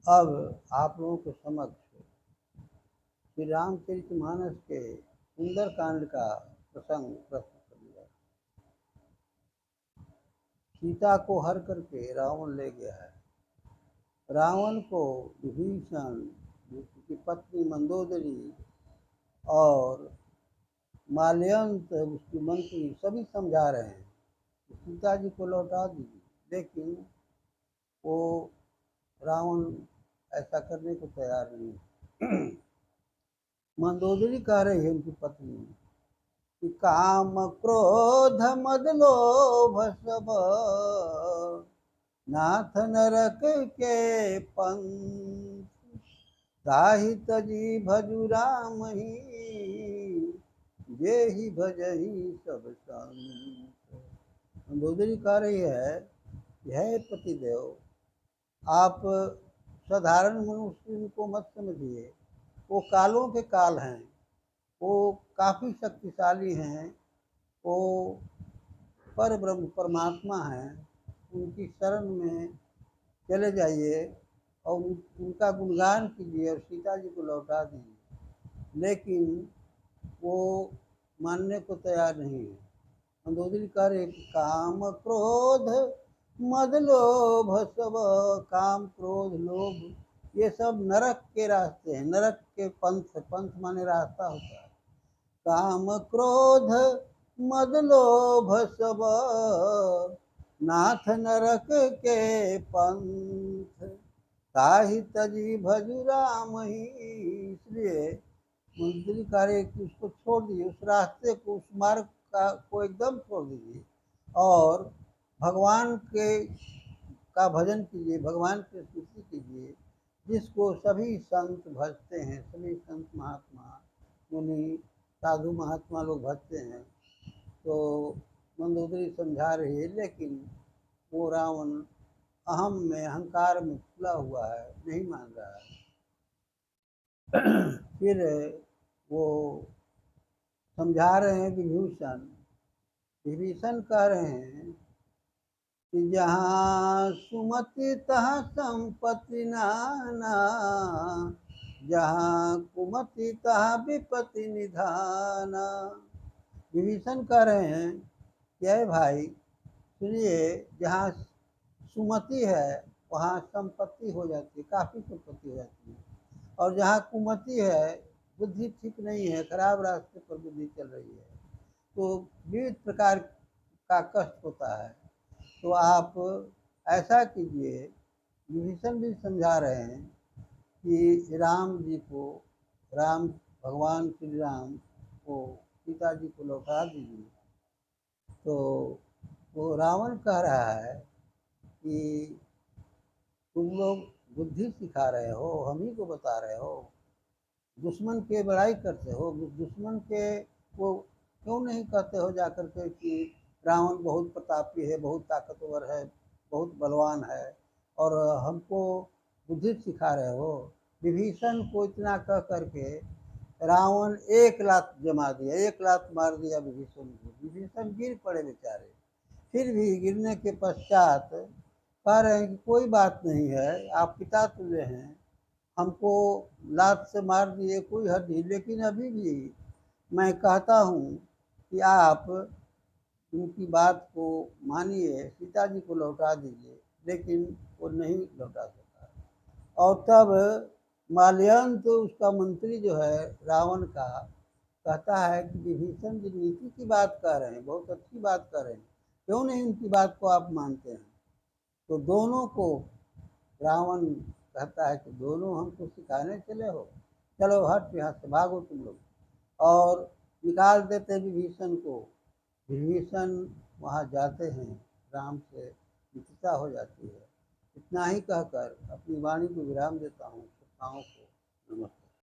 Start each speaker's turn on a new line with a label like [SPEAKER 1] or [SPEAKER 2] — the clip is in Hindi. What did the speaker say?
[SPEAKER 1] अब आप लोगों के समक्ष श्री रामचरितमानस के सुंदरकांड का प्रसंग प्रस्तुत कर दिया। सीता को हर करके रावण ले गया है। रावण को विभीषण, उसकी पत्नी मंदोदरी और माल्यंत उसकी मंत्री सभी समझा रहे हैं कि सीता जी को लौटा दीजिए, लेकिन वो रावण ऐसा करने को तैयार नहीं। मंदोदरी कह रही है उनकी पत्नी कि काम क्रोध मद लोभ सब नाथ नरक के पंथ ताहि तजी भजु राम ही जे ही भजही सब संत। मंदोदरी कह रही है, यह पतिदेव आप साधारण मनुष्य को मत समझिए, वो कालों के काल हैं, वो काफ़ी शक्तिशाली हैं, वो पर ब्रह्म परमात्मा हैं, उनकी शरण में चले जाइए और उनका गुणगान कीजिए और सीता जी को लौटा दीजिए। लेकिन वो मानने को तैयार नहीं है। मंदोदरी कह रहे काम क्रोध मद लोभ सब, काम क्रोध लोभ ये सब नरक के रास्ते हैं, नरक के पंथ, पंथ माने रास्ता होता है। काम क्रोध मद लोभ सब नाथ नरक के पंथ ताहि तजी भजु राम ही। इसलिए मंत्री कार्य कि उसको छोड़ दीजिए, उस रास्ते को, उस मार्ग का को एकदम छोड़ दीजिए और भगवान के का भजन कीजिए, भगवान की स्तुति कीजिए, जिसको सभी संत भजते हैं, सभी संत महात्मा मुनि साधु महात्मा लोग भजते हैं। तो मंदोदरी समझा रही है, लेकिन वो रावण अहम में, अहंकार में खुला हुआ है, नहीं मान रहा है। फिर वो समझा रहे हैं विभीषण, विभीषण कह रहे हैं कि जहाँ सुमति तहाँ संपत्ति नाना, जहाँ कुमति तहाँ विपत्ति निधाना। विभीषण कह रहे हैं कि अरे भाई सुनिए, जहाँ सुमति है वहाँ संपत्ति हो जाती है, काफ़ी संपत्ति हो जाती है, और जहाँ कुमति है, बुद्धि ठीक नहीं है, खराब रास्ते पर बुद्धि चल रही है, तो विविध प्रकार का कष्ट होता है। तो आप ऐसा कीजिए, विभीषण भी समझा रहे हैं कि राम जी को, राम भगवान श्री राम को सीता जी को लौटा दीजिए। तो वो रावण कह रहा है कि तुम लोग बुद्धि सिखा रहे हो, हम ही को बता रहे हो, दुश्मन के बड़ाई करते हो, दुश्मन के वो क्यों नहीं कहते हो जाकर के कि रावण बहुत प्रतापी है, बहुत ताकतवर है, बहुत बलवान है, और हमको बुद्धि सिखा रहे हो। विभीषण को इतना कह करके रावण एक लात जमा दिया, एक लात मार दिया विभीषण को। विभीषण गिर पड़े बेचारे। फिर भी गिरने के पश्चात कह रहे हैं कि कोई बात नहीं है, आप पिता तुल्य हैं, हमको लात से मार दिए कोई हद नहीं, लेकिन अभी भी मैं कहता हूँ कि आप उनकी बात को मानिए, सीता जी को लौटा दीजिए। लेकिन वो नहीं लौटा सका। और तब माल्यंत उसका मंत्री जो है रावण का, कहता है कि विभीषण जी नीति की बात कह रहे हैं, बहुत अच्छी बात कर रहे हैं, क्यों नहीं उनकी बात को आप मानते हैं। तो दोनों को रावण कहता है कि दोनों हमको सिखाने चले हो, चलो हट यहाँ से, भागो तुम लोग, और निकाल देते विभीषण को। विभीषण वहाँ जाते हैं, राम से मित्रता हो जाती है। इतना ही कहकर अपनी वाणी को विराम देता हूँ। श्रोताओं को नमस्कार।